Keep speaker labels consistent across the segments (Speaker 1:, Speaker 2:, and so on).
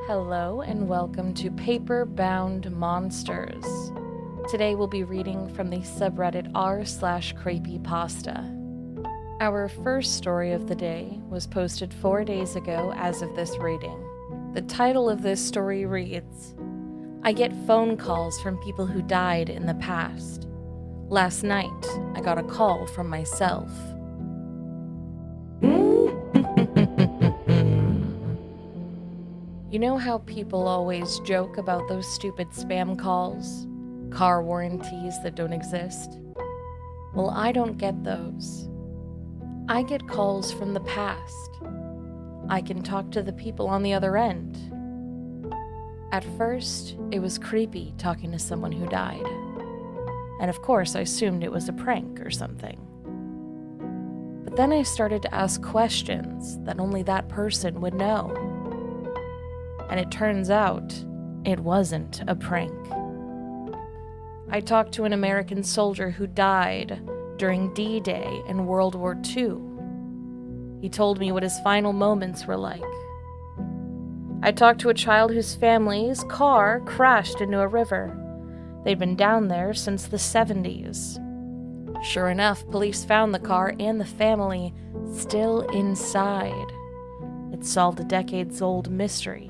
Speaker 1: Hello and welcome to Paperbound Monsters. Today we'll be reading from the subreddit r/creepypasta. Our first story of the day was posted 4 days ago as of this reading. The title of this story reads, I get phone calls from people who died in the past. Last night, I got a call from myself. You know how people always joke about those stupid spam calls? Car warranties that don't exist? Well, I don't get those. I get calls from the past. I can talk to the people on the other end. At first, it was creepy talking to someone who died. And of course, I assumed it was a prank or something. But then I started to ask questions that only that person would know. And it turns out, it wasn't a prank. I talked to an American soldier who died during D-Day in World War II. He told me what his final moments were like. I talked to a child whose family's car crashed into a river. They'd been down there since the 70s. Sure enough, police found the car and the family still inside. It solved a decades-old mystery.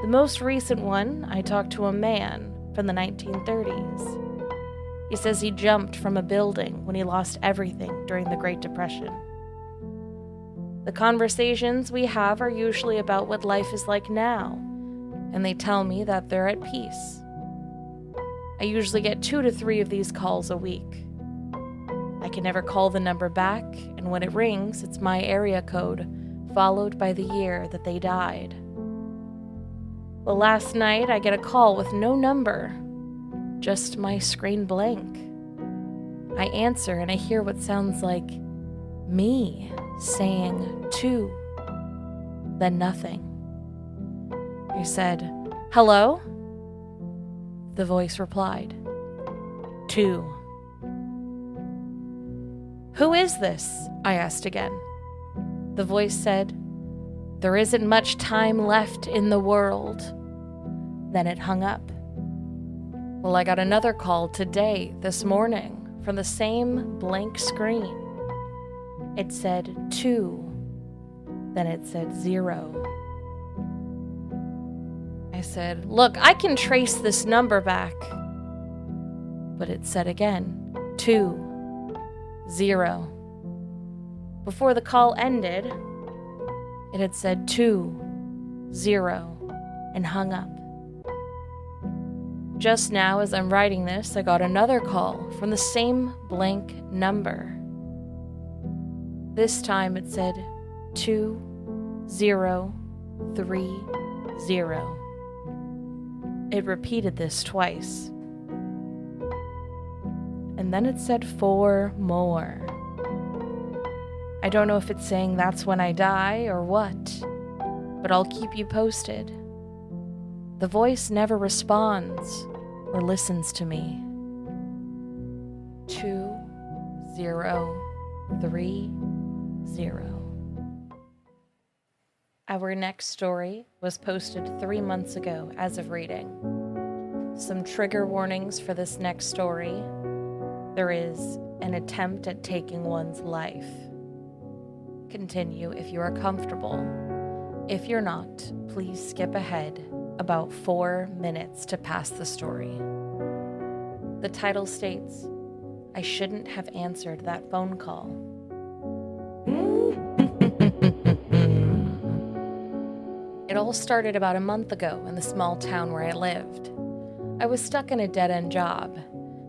Speaker 1: The most recent one, I talked to a man from the 1930s. He says he jumped from a building when he lost everything during the Great Depression. The conversations we have are usually about what life is like now, and they tell me that they're at peace. I usually get 2 to 3 of these calls a week. I can never call the number back, and when it rings, it's my area code, followed by the year that they died. Well, last night I get a call with no number, just my screen blank. I answer and I hear what sounds like me saying 2, then nothing. I said, "Hello?" The voice replied, 2. "Who is this?" I asked again. The voice said, "There isn't much time left in the world." Then it hung up. Well, I got another call today, this morning, from the same blank screen. It said 2, then it said 0. I said, "Look, I can trace this number back." But it said again, 2, 0. Before the call ended, it had said 2, 0, and hung up. Just now, as I'm writing this, I got another call from the same blank number. This time it said 2030. It repeated this twice. And then it said 4 more. I don't know if it's saying that's when I die or what, but I'll keep you posted. The voice never responds or listens to me. 2030. Our next story was posted 3 months ago as of reading. Some trigger warnings for this next story. There is an attempt at taking one's life. Continue if you are comfortable. If you're not, please skip ahead about 4 minutes to pass the story. The title states, I shouldn't have answered that phone call. It all started about a month ago in the small town where I lived. I was stuck in a dead-end job,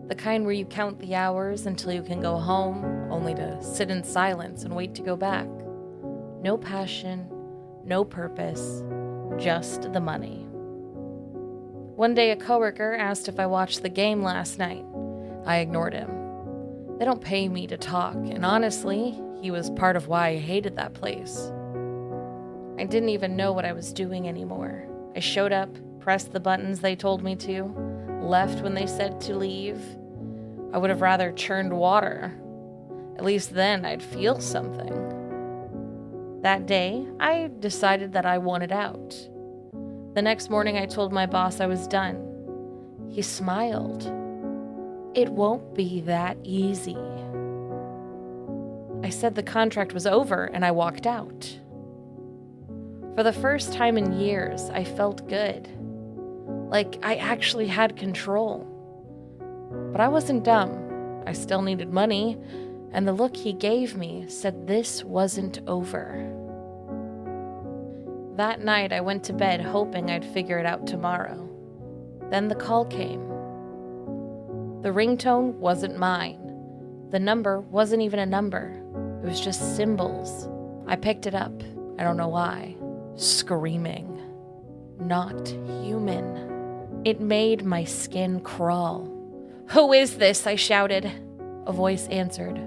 Speaker 1: the kind where you count the hours until you can go home, only to sit in silence and wait to go back. No passion, no purpose, just the money. One day a coworker asked if I watched the game last night. I ignored him. They don't pay me to talk, and honestly, he was part of why I hated that place. I didn't even know what I was doing anymore. I showed up, pressed the buttons they told me to, left when they said to leave. I would have rather churned water. At least then I'd feel something. That day, I decided that I wanted out. The next morning, I told my boss I was done. He smiled. "It won't be that easy." I said the contract was over and I walked out. For the first time in years, I felt good. Like I actually had control. But I wasn't dumb. I still needed money, and the look he gave me said this wasn't over. That night, I went to bed hoping I'd figure it out tomorrow. Then the call came. The ringtone wasn't mine. The number wasn't even a number. It was just symbols. I picked it up. I don't know why. Screaming. Not human. It made my skin crawl. "Who is this?" I shouted. A voice answered.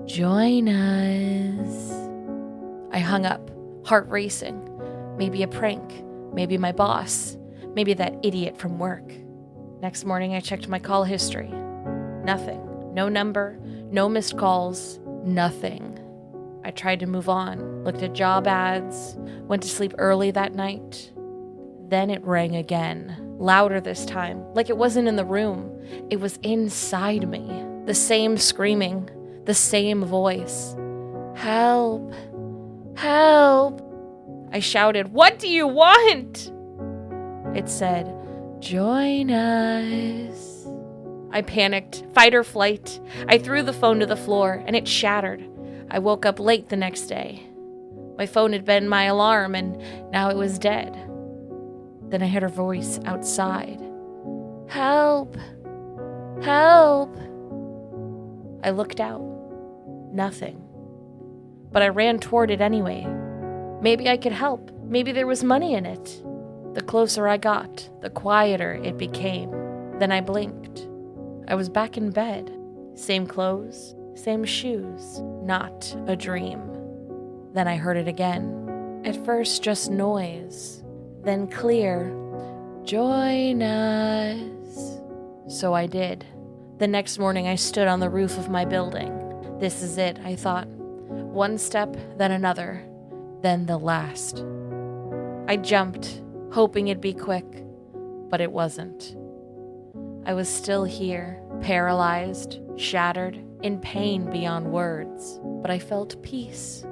Speaker 1: "Join us." I hung up, heart racing. Maybe a prank. Maybe my boss. Maybe that idiot from work. Next morning, I checked my call history. Nothing. No number. No missed calls. Nothing. I tried to move on, looked at job ads, went to sleep early that night. Then it rang again, louder this time, like it wasn't in the room. It was inside me. The same screaming, the same voice. "Help! Help!" I shouted, "What do you want?" It said, "Join us." I panicked, fight or flight. I threw the phone to the floor, and it shattered. I woke up late the next day. My phone had been my alarm, and now it was dead. Then I heard her voice outside. "Help! Help!" I looked out. Nothing. But I ran toward it anyway. Maybe I could help. Maybe there was money in it. The closer I got, the quieter it became. Then I blinked. I was back in bed. Same clothes, same shoes. Not a dream. Then I heard it again. At first just noise, then clear. "Join us." So I did. The next morning I stood on the roof of my building. This is it, I thought. One step, then another, then the last. I jumped, hoping it'd be quick, but it wasn't. I was still here, paralyzed, shattered, in pain beyond words, but I felt peace.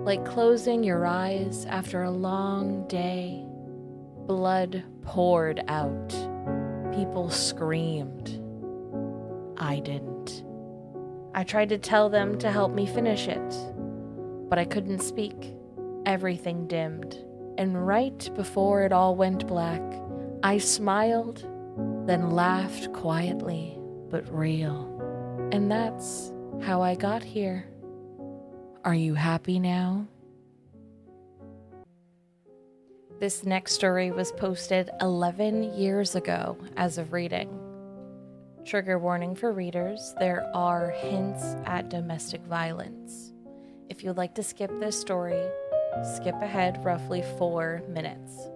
Speaker 1: Like closing your eyes after a long day. Blood poured out. People screamed. I didn't. I tried to tell them to help me finish it, but I couldn't speak. Everything dimmed, and right before it all went black, I smiled, then laughed quietly, but real. And that's how I got here. Are you happy now? This next story was posted 11 years ago as of reading. Trigger warning for readers, there are hints at domestic violence. If you'd like to skip this story, skip ahead roughly 4 minutes.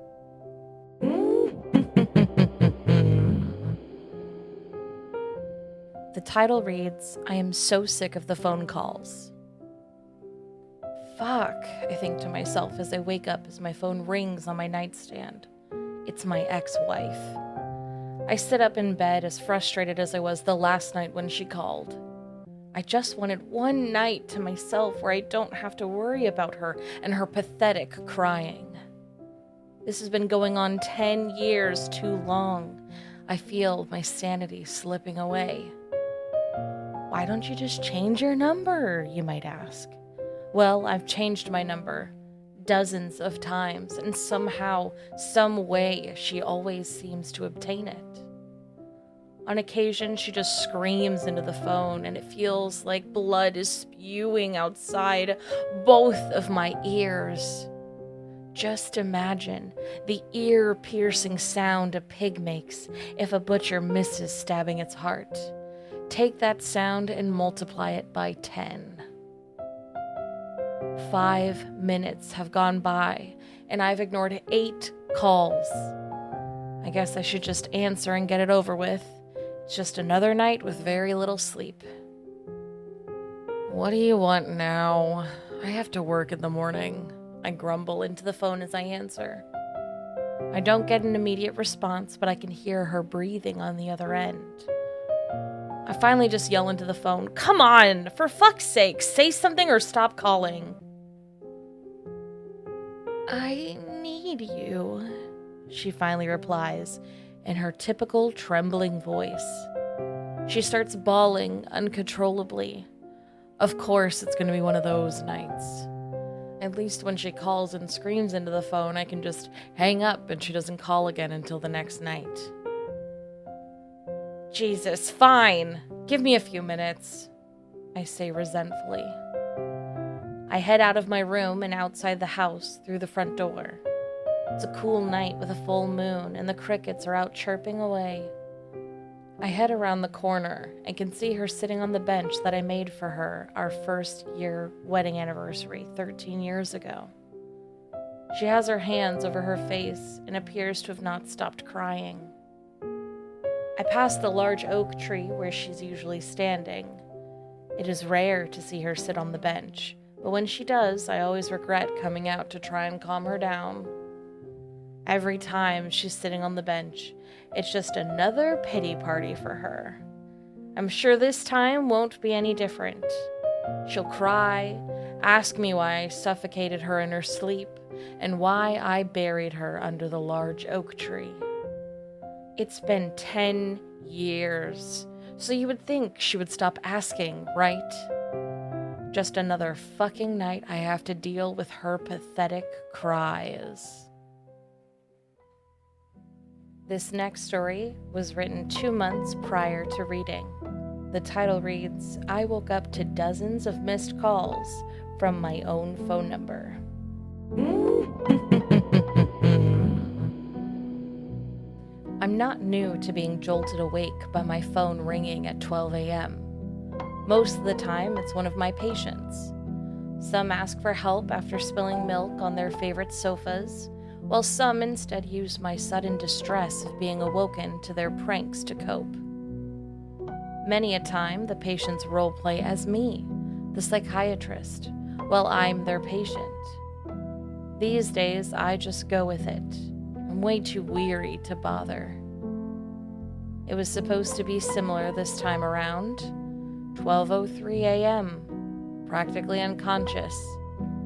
Speaker 1: The title reads, "I am so sick of the phone calls." Fuck, I think to myself as I wake up as my phone rings on my nightstand. It's my ex-wife. I sit up in bed as frustrated as I was the last night when she called. I just wanted one night to myself where I don't have to worry about her and her pathetic crying. This has been going on 10 years too long. I feel my sanity slipping away. Why don't you just change your number, you might ask. Well, I've changed my number dozens of times, and somehow, some way, she always seems to obtain it. On occasion, she just screams into the phone, and it feels like blood is spewing outside both of my ears. Just imagine the ear-piercing sound a pig makes if a butcher misses stabbing its heart. Take that sound and multiply it by 10. 5 minutes have gone by, and I've ignored 8 calls. I guess I should just answer and get it over with. It's just another night with very little sleep. "What do you want now? I have to work in the morning." I grumble into the phone as I answer. I don't get an immediate response, but I can hear her breathing on the other end. I finally just yell into the phone, "Come on, for fuck's sake, say something or stop calling." "I need you," she finally replies in her typical trembling voice. She starts bawling uncontrollably. Of course, it's going to be one of those nights. At least when she calls and screams into the phone, I can just hang up and she doesn't call again until the next night. "Jesus, fine. Give me a few minutes," I say resentfully. I head out of my room and outside the house through the front door. It's a cool night with a full moon and the crickets are out chirping away. I head around the corner and can see her sitting on the bench that I made for her our first year wedding anniversary 13 years ago. She has her hands over her face and appears to have not stopped crying. I pass the large oak tree where she's usually standing. It is rare to see her sit on the bench, but when she does, I always regret coming out to try and calm her down. Every time she's sitting on the bench, it's just another pity party for her. I'm sure this time won't be any different. She'll cry, ask me why I suffocated her in her sleep, and why I buried her under the large oak tree. It's been 10 years, so you would think she would stop asking, right? Just another fucking night I have to deal with her pathetic cries. This next story was written 2 months prior to reading. The title reads, "I woke up to dozens of missed calls from my own phone number." I'm not new to being jolted awake by my phone ringing at 12 a.m. Most of the time, it's one of my patients. Some ask for help after spilling milk on their favorite sofas, while some instead use my sudden distress of being awoken to their pranks to cope. Many a time, the patients roleplay as me, the psychiatrist, while I'm their patient. These days, I just go with it. I'm way too weary to bother. It was supposed to be similar this time around. 12:03 a.m., practically unconscious,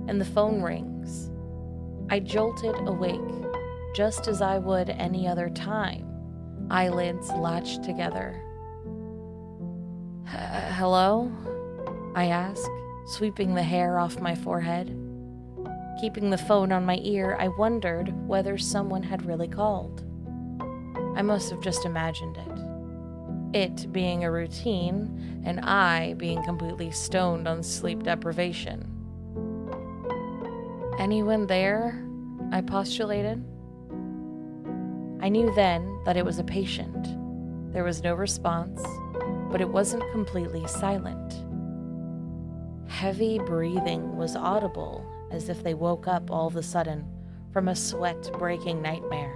Speaker 1: and the phone rings. I jolted awake, just as I would any other time, eyelids latched together. "Hello?" I ask, sweeping the hair off my forehead. Keeping the phone on my ear, I wondered whether someone had really called. I must have just imagined it being a routine, and I being completely stoned on sleep deprivation. "Anyone there?" I postulated. I knew then that it was a patient. There was no response, but it wasn't completely silent. Heavy breathing was audible, as if they woke up all of a sudden from a sweat-breaking nightmare.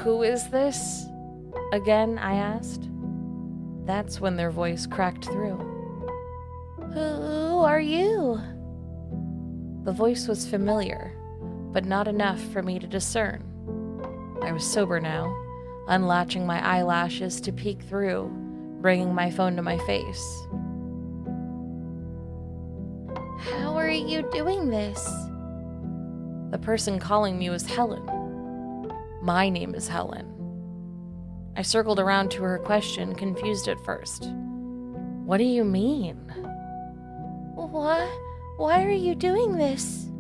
Speaker 1: "Who is this?" Again, I asked. That's when their voice cracked through. "Who are you?" The voice was familiar, but not enough for me to discern. I was sober now, unlatching my eyelashes to peek through, bringing my phone to my face. "How are you doing this?" The person calling me was Helen. My name is Helen. I circled around to her question, confused at first. "What do you mean?" Why are you doing this?"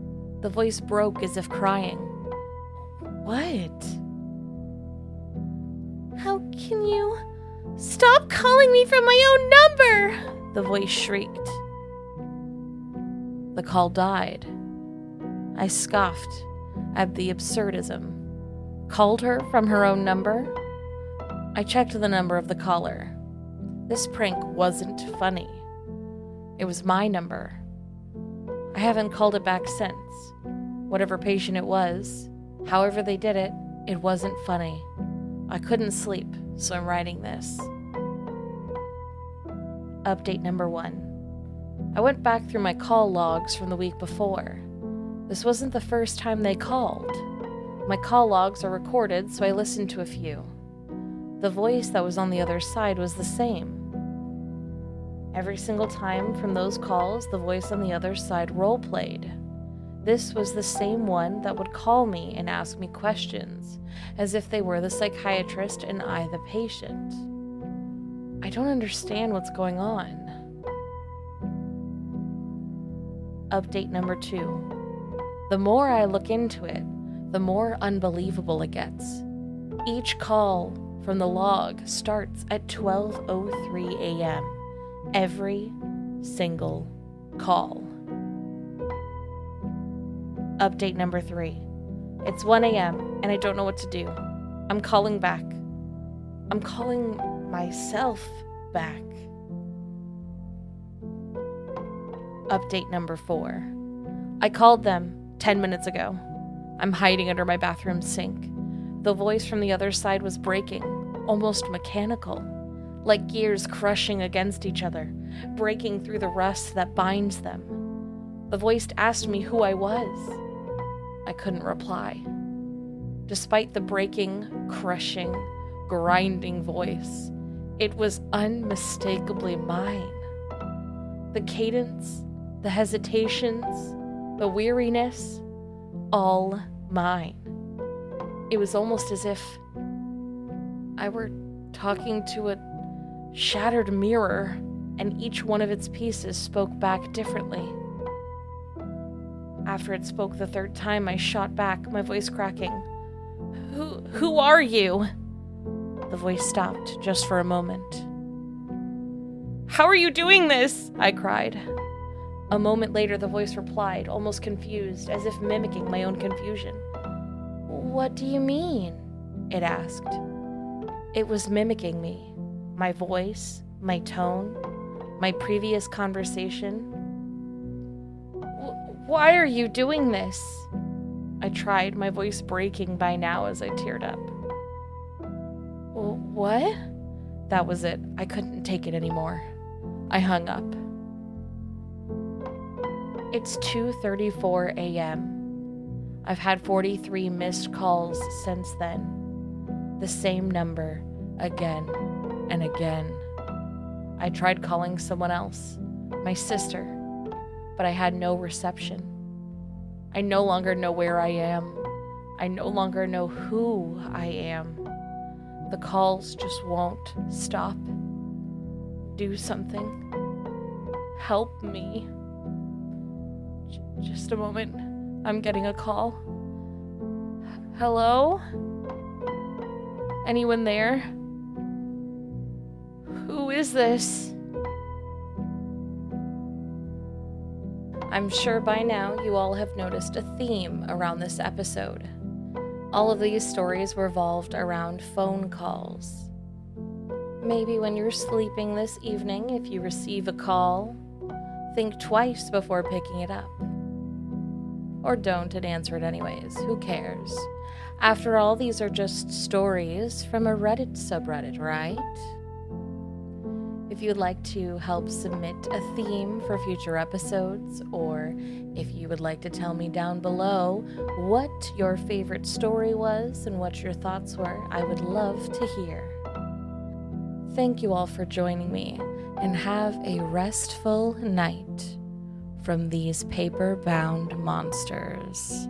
Speaker 1: The voice broke as if crying. "What?" "How can you stop calling me from my own number?" The voice shrieked. The call died. I scoffed at the absurdism. Called her from her own number? I checked the number of the caller. This prank wasn't funny. It was my number. I haven't called it back since. Whatever patient it was, however they did it, it wasn't funny. I couldn't sleep, so I'm writing this. Update number 1. I went back through my call logs from the week before. This wasn't the first time they called. My call logs are recorded, so I listened to a few. The voice that was on the other side was the same. Every single time from those calls, the voice on the other side role-played. This was the same one that would call me and ask me questions, as if they were the psychiatrist and I the patient. I don't understand what's going on. Update number 2. The more I look into it, the more unbelievable it gets. Each call from the log starts at 12:03 a.m. Every single call. Update number 3. It's 1 a.m. and I don't know what to do. I'm calling back. I'm calling myself back. Update number 4. I called them 10 minutes ago. I'm hiding under my bathroom sink. The voice from the other side was breaking, almost mechanical, like gears crushing against each other, breaking through the rust that binds them. The voice asked me who I was. I couldn't reply. Despite the breaking, crushing, grinding voice, it was unmistakably mine. The cadence, the hesitations, the weariness, all mine. It was almost as if I were talking to a shattered mirror, and each one of its pieces spoke back differently. After it spoke the third time, I shot back, my voice cracking. Who are you? The voice stopped just for a moment. How are you doing this? I cried. A moment later, the voice replied, almost confused, as if mimicking my own confusion. What do you mean? It asked. It was mimicking me. My voice, my tone, my previous conversation. Why are you doing this? I tried, my voice breaking by now as I teared up. What? That was it. I couldn't take it anymore. I hung up. It's 2:34 a.m. I've had 43 missed calls since then. The same number, again and again. I tried calling someone else, my sister, but I had no reception. I no longer know where I am. I no longer know who I am. The calls just won't stop. Do something. Help me. Just a moment. I'm getting a call. Hello? Anyone there? Who is this? I'm sure by now you all have noticed a theme around this episode. All of these stories revolved around phone calls. Maybe when you're sleeping this evening, if you receive a call, think twice before picking it up. Or don't and answer it anyways. Who cares? After all, these are just stories from a Reddit subreddit, right? If you'd like to help submit a theme for future episodes, or if you would like to tell me down below what your favorite story was and what your thoughts were, I would love to hear. Thank you all for joining me, and have a restful night from these paper-bound monsters.